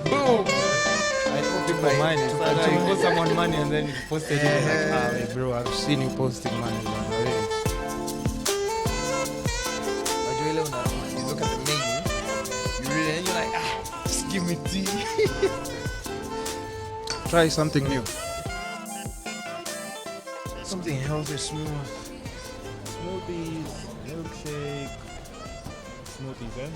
Boom. I know people mine. You post someone money and then you posted it like, hey, bro, I've seen you posting money. Really. You look at the menu, you read it and you're like, just give me tea. Try something new. Something healthy, smooth. Smoothies, milkshake,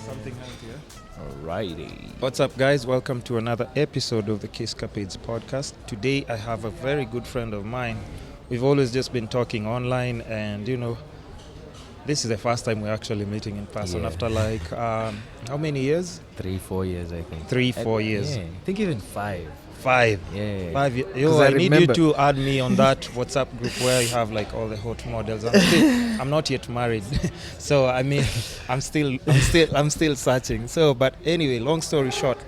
something healthier. Alrighty. What's up, guys? Welcome to another episode of the Kiskapades podcast. Today, I have a very good friend of mine. We've always just been talking online, and this is the first time we're actually meeting in person after like how many years? 3-4 years, I think. 3-4 years. Yeah, I think even 5. 5. Yeah. 5 years. Yo, I need you to add me on that WhatsApp group where you have like all the hot models. I'm not yet married, so I mean, I'm still searching. So, but anyway, long story short,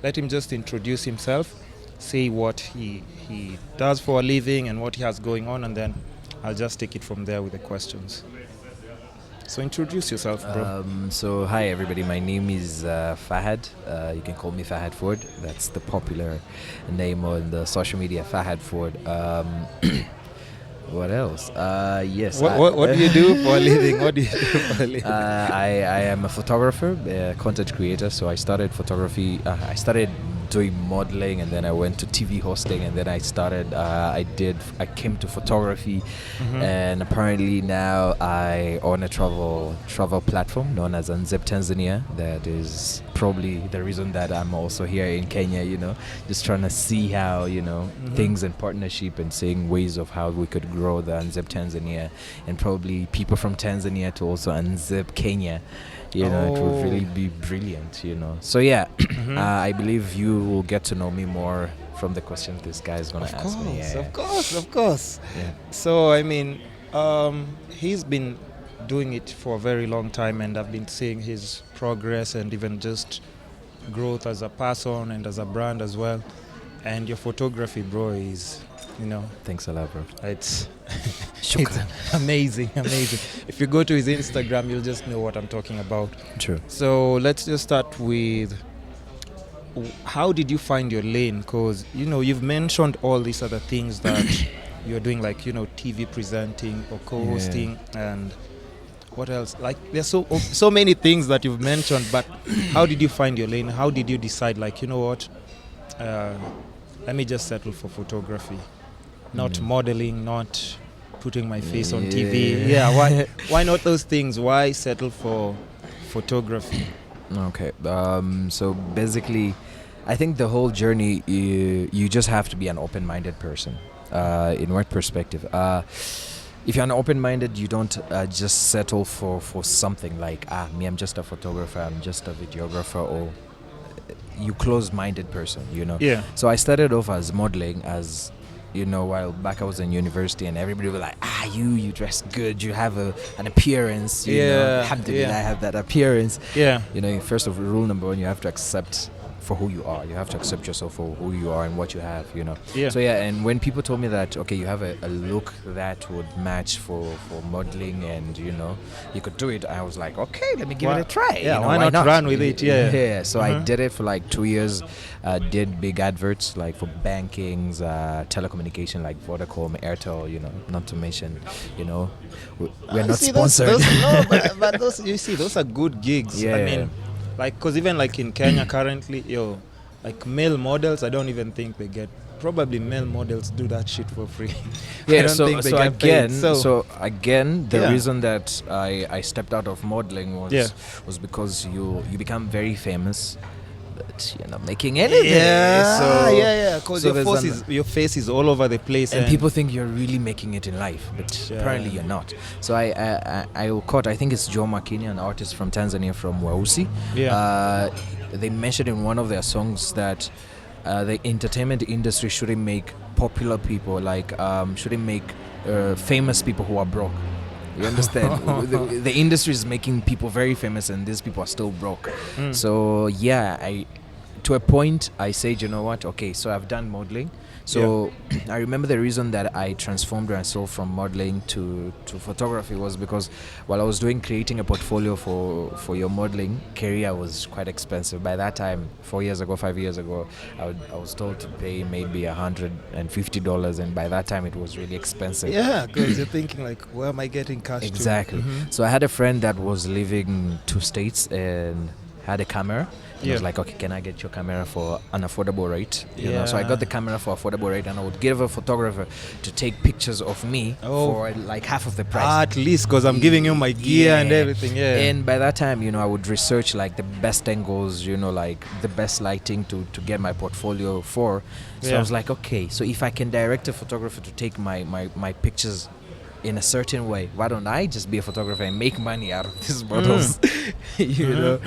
let him just introduce himself, say what he does for a living and what he has going on, and then I'll just take it from there with the questions. So introduce yourself, bro. So hi everybody, my name is Fahad. You can call me Fahad Ford. That's the popular name on the social media, Fahad Ford. What else? Yes. What do you do for a living? I am a photographer, content creator. So I started photography. I started doing modeling, and then I went to TV hosting, and then I came to photography, and apparently now I own a travel platform known as Unzip Tanzania. That is probably the reason that I'm also here in Kenya, just trying to see how, things in partnership and seeing ways of how we could grow the Unzip Tanzania, and probably people from Tanzania to also unzip Kenya. It would really be brilliant, So yeah, I believe you will get to know me more from the questions this guy is going to ask me. Of course. Yeah. So, I mean, he's been doing it for a very long time, and I've been seeing his progress and even just growth as a person and as a brand as well. And your photography, bro, is, Thanks a lot, bro. It's amazing. If you go to his Instagram, you'll just know what I'm talking about. True. So let's just start with, how did you find your lane? Because, you've mentioned all these other things that you're doing, like, TV presenting or co-hosting, and what else? Like, there's so many things that you've mentioned, but how did you find your lane? How did you decide, like, what? Let me just settle for photography. Not modeling, not putting my face on TV. Yeah, why not those things? Why settle for photography? Okay. So basically, I think the whole journey, you just have to be an open-minded person. In what perspective? If you're an open-minded, you don't just settle for something like, I'm just a photographer, I'm just a videographer, or you close-minded person, Yeah. So I started off as modeling, as while back I was in university, and everybody was like, you dress good, you have an appearance, alhamdulillah, I have that appearance. Yeah. First of all, rule number 1, you have to accept for who you are. You have to accept yourself for who you are and what you have, Yeah. So and when people told me that, okay, you have a look that would match for modeling, and you could do it, I was like, okay, let me give it a try. Yeah, why not run with it? Yeah. So I did it for like 2 years. Did big adverts like for bankings, telecommunication like Vodacom, Airtel, not to mention, we're not sponsored. But those are good gigs. Yeah. I mean, like, because even like in Kenya currently, like male models, I don't even think they get. Probably male models do that shit for free. Yeah. I don't think they get paid. So again, the reason that I stepped out of modeling was because you become very famous, but you're not making anything. Yeah. Because your face is all over the place, and people think you're really making it in life, but apparently you're not. So I caught, I think it's Joe Makini, an artist from Tanzania, from Weusi. Yeah. They mentioned in one of their songs that the entertainment industry shouldn't make popular people, shouldn't make famous people who are broke. You understand? the industry is making people very famous, and these people are still broke. So to a point, I said, you know what? Okay, so I've done modeling. So I remember the reason that I transformed myself from modeling to photography was because while I was creating a portfolio for your modeling career was quite expensive. By that time, 5 years ago, I was told to pay maybe $150, and by that time it was really expensive. Yeah, because you're thinking like, where am I getting cash to? Exactly. So I had a friend that was living 2 states and had a camera. And I was like, okay, can I get your camera for an affordable rate? You know, so I got the camera for affordable rate, and I would give a photographer to take pictures of me for like half of the price. At least, because I'm giving you my gear and everything. Yeah. And by that time, you know, I would research like the best angles, you know, like the best lighting to get my portfolio for. So I was like, okay, so if I can direct a photographer to take my pictures in a certain way, why don't I just be a photographer and make money out of these models? You know.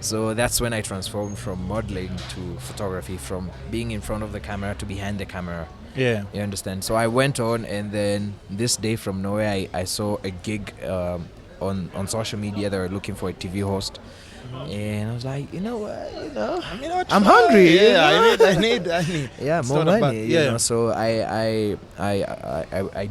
So that's when I transformed from modeling to photography, from being in front of the camera to behind the camera. Yeah, you understand. So I went on, and then this day from nowhere, I saw a gig on social media. They were looking for a TV host. And I was like, you know what, I'm hungry. Yeah, I need. Yeah, it's more money. Yeah. You know, so I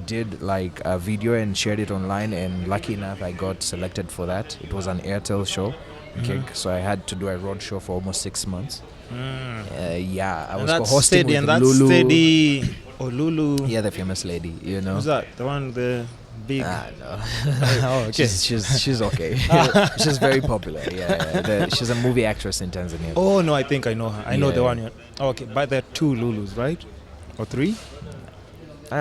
did like a video and shared it online, and lucky enough, I got selected for that. It was an Airtel show, gig, so I had to do a road show for almost 6 months. I was co-hosting with Lulu. Steady or Lulu. Yeah, the famous lady. You know. Who's that? The one the big. No. Oh, okay. She's okay. She's very popular. Yeah. She's a movie actress in Tanzania. Oh no, I think I know her. I know the one. Okay, but there are 2 Lulus, right? Or 3?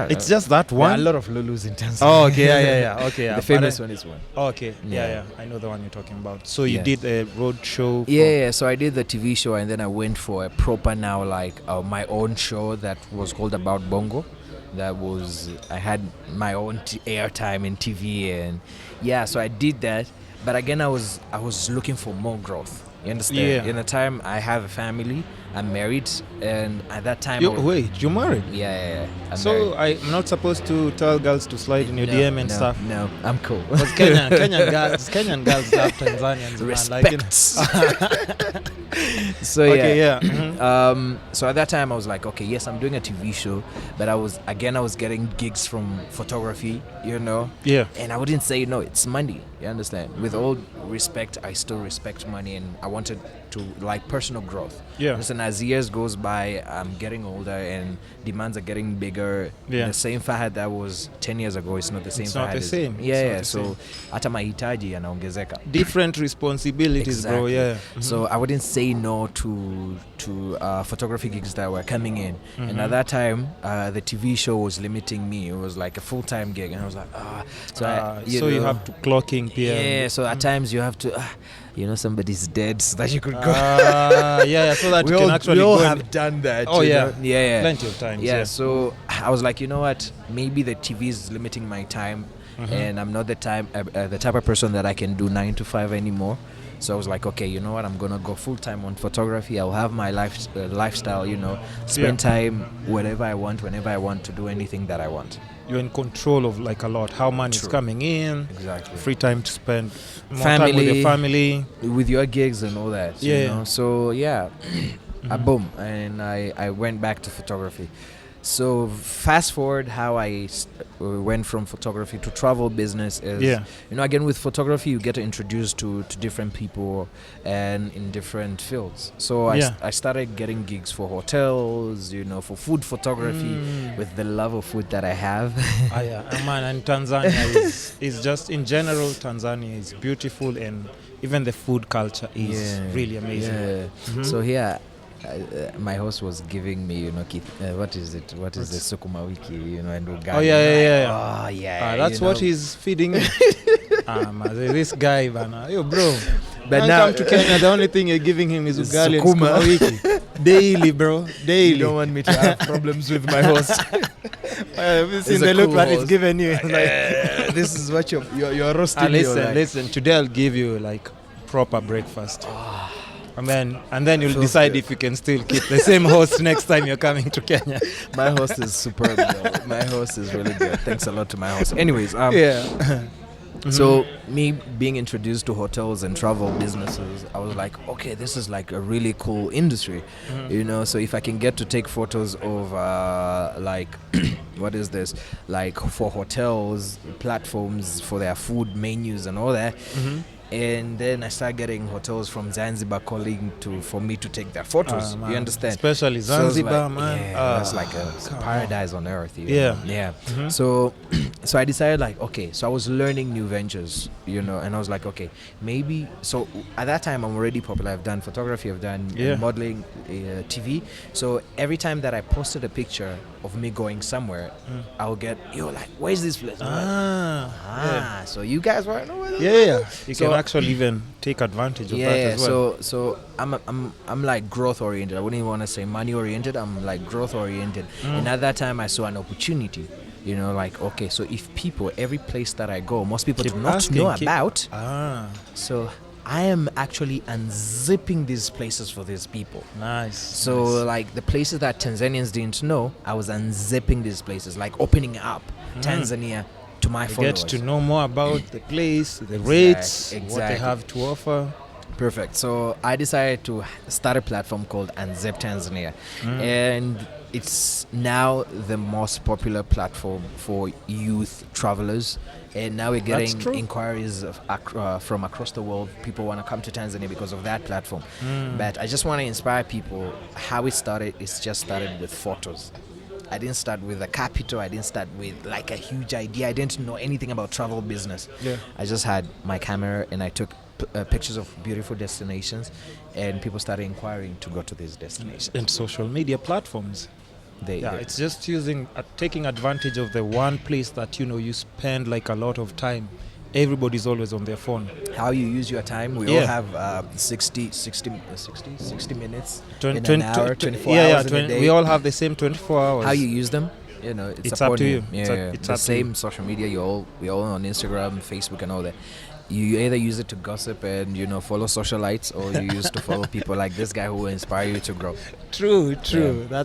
It's just that one. There are a lot of Lulus in Tanzania. Oh, okay, yeah. Okay, the famous one is one. Okay, yeah. I know the one you're talking about. So you did a road show. So I did the TV show, and then I went for a proper now like my own show that was called About Bongo. I had my own airtime in TV, and so I did that. But again, I was looking for more growth. You understand? Yeah. In the time, I have a family. I'm married, and at that time, you're married? Yeah. So I'm not supposed to tell girls to slide in your DM and stuff? No, I'm cool. Because Kenyan girls love Tanzanians. Respect. So so at that time I was like, okay, yes, I'm doing a TV show, but I was getting gigs from photography, you know. Yeah. And I wouldn't say no, it's money. You understand? With all respect, I still respect money, and I wanted to like personal growth. Yeah. Listen, as years goes by, I'm getting older and demands are getting bigger. Yeah. The same Fahad that was 10 years ago is not the same. It's not Fahad the same. So hata mahitaji yanaongezeka. Different responsibilities, bro. Yeah. So I wouldn't say no to photography gigs that were coming in. And at that time, the TV show was limiting me. It was like a full-time gig, and I was like, you have to clock in PM. Yeah. So at times you have to. Somebody's dead so that you could go. So that you can actually we all go have done that. Oh, yeah. Plenty of times. Yeah, so I was like, you know what? Maybe the TV is limiting my time, and I'm not the type of person that I can do 9 to 5 anymore. So I was like, okay, you know what? I'm gonna go full time on photography. I'll have my lifestyle, spend time wherever I want, whenever I want, to do anything that I want. You're in control of like a lot. How money is coming in. Exactly. Free time to spend. More time with your family. With your gigs and all that. You know? So boom. And I went back to photography. So fast forward how I went from photography to travel business is, again with photography you get introduced to different people and in different fields. So I started getting gigs for hotels, for food photography with the love of food that I have. Man, and Tanzania is just in general, Tanzania is beautiful, and even the food culture is really amazing. So my host was giving me, what is it? What is the sukuma wiki, and ugali. That's what he's feeding me. This guy, yo, bro. But now come to Kenya, the only thing you're giving him is ugali and sukuma wiki. Daily, bro. Daily. You don't want me to have problems with my host. I've seen the look that it's given you. This is what you're roasting. Listen. Today I'll give you like proper breakfast. And then you'll decide if you can still keep the same host next time you're coming to Kenya. My host is superb, though. My host is really good. Thanks a lot to my host. Anyways, So me being introduced to hotels and travel businesses, I was like, okay, this is like a really cool industry, you know. So if I can get to take photos of like what is this, like for hotels platforms for their food menus and all that. And then I started getting hotels from Zanzibar calling for me to take their photos. You understand? Especially So it's Zanzibar, like, man. Yeah, that's like a paradise on earth. You Yeah. know? Yeah. So I decided like, okay. So I was learning new ventures, you know, and I was like, okay, maybe. So at that time, I'm already popular. I've done photography. I've done modeling, TV. So every time that I posted a picture of me going somewhere, I'll get, like, where's this place? So you guys want to know where this Yeah. You So- can actually even take advantage of that as well. So I'm like growth oriented. I wouldn't even want to say money oriented. I'm like growth oriented. And at that time, I saw an opportunity. You know, like, okay, so if people, every place that I go, most people Keep do not asking, know keep- about. Ah, So I am actually unzipping these places for these people. nice. So like the places that Tanzanians didn't know, I was unzipping these places, like opening up Tanzania to my you followers. get to know more about the place, the Exact- rates, what exactly. they have to offer. Perfect. So I decided to start a platform called Unzip Tanzania, and it's now the most popular platform for youth travelers. And now we're getting true. inquiries from across the world. People want to come to Tanzania because of that platform. But I just want to inspire people. How it started, it's just started with photos. I didn't start with a capital. I didn't start with like a huge idea. I didn't know anything about travel business. Yeah. I just had my camera and I took pictures of beautiful destinations, and people started inquiring to go to these destinations. And social media platforms. Yeah, it's just taking advantage of the one place that you spend like a lot of time. Everybody's always on their phone. How you use your time. We all have 60 minutes in an hour, 24 hours in a day. We all have the same 24 hours. How you use them, it's up upon to you. Yeah, It's the up to same you. social media. We all on Instagram, Facebook, and all that. You either use it to gossip and follow socialites, or you use to follow people like this guy who will inspire you to grow. True. Yeah.